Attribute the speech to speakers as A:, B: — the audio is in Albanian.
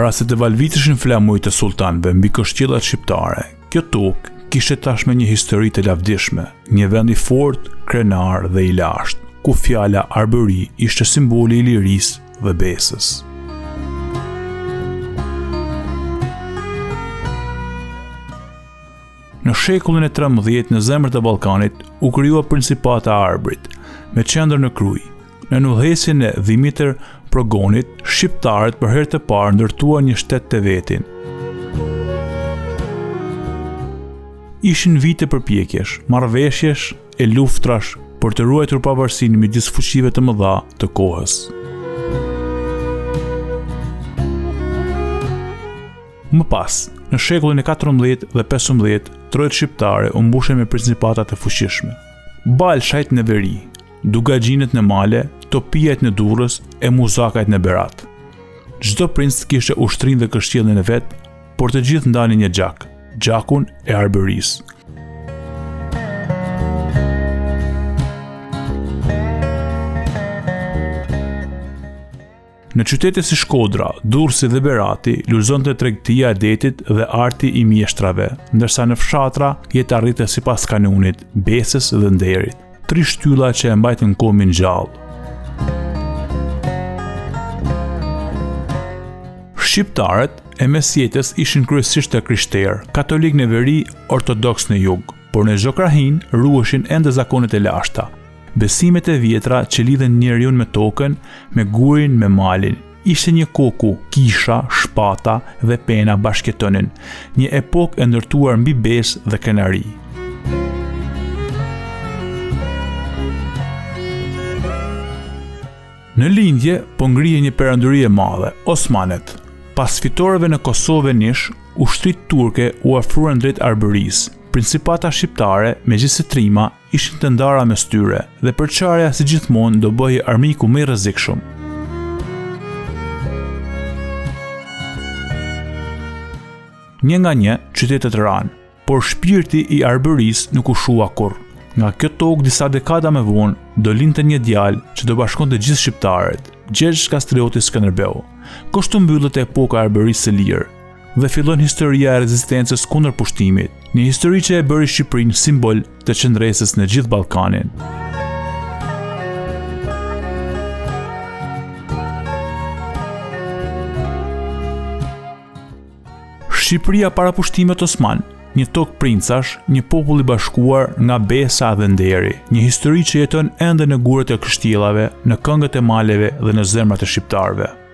A: Para se të valviteshin flamujt e sultanëve mbi kështjellat shqiptare, kjo tokë kishte tashmë një histori të lavdishme, një vend i fortë, krenar dhe i lashtë, ku fjala Arbëri ishte simboli i lirisë dhe besës. Në shekullin e 13 në zemër të Ballkanit u krijua Principata e Arbërit, me qendër në Krujë. Në udhëheqjen e Dimitër Progonit, shqiptarët për herë të parë ndërtuan një shtet të vetin. Ishin vite përpjekjesh, marrëveshjesh e luftrash për të ruajtur pavarësinë midis fuqive të mëdha të kohës. Më pas, në shekullin e 14 dhe 15, trojët shqiptare u mbushën me principatat e fuqishme. Balshajt në veri, Dugagjinët në Male, Topijajt në Durrës e Muzakajt në Berat. Çdo princ kishte ushtrinë dhe kështjellin e vet, por të gjithë ndanin një gjak, gjakun e Arbërisë. Në qytete si Shkodra, Durrësi dhe Berati lulëzonte tregtia e detit dhe arti i mjeshtrave, ndërsa në fshatra jeta arritej sipas kanonit, besës dhe nderit, 3 shtylla që e mbajtën komin gjallë. Shqiptarët e mesjetës ishin kryesisht të krishterë, katolik në veri, ortodoks në jug, por në Zhokrahin ruheshin ende zakonet e lashta, besimet e vjetra që lidhen njeriun me tokën, me gurin, me malin. Ishte një koku, kisha, shpata dhe pena bashkëtonin, një epokë e ndërtuar mbi besë dhe krenari. Në lindje po ngrihej një perandori e madhe, Osmanet. Pas fitoreve në Kosovë e Nish, ushtrit turke u afruan drejt Arbërisë. Principata shqiptare, megjithëse trima, ishin të ndara mes tyre dhe përçarja si gjithmonë do bëhej armiku më i rrezikshëm. Një nga një qytetet ranë, por shpirti i Arbërisë nuk u shua kurrë. Nga kjo tokë disa dekada më vonë do lindte një djalë që do bashkonte gjithë shqiptarët, Gjergj Kastrioti Skënderbeu. Kështu mbyllet epoka e Arbërisë së lirë dhe fillon historia e rezistencës kundër pushtimit, një histori që e bëri Shqipërinë simbol të qendresës në gjithë Ballkanin. Shqipëria para pushtimit osman, një tokë princash, një popull i bashkuar nga besa dhe nderi, një histori që jeton ende në gurët e kështjellave, në këngët e maleve dhe në zemrat e shqiptarëve.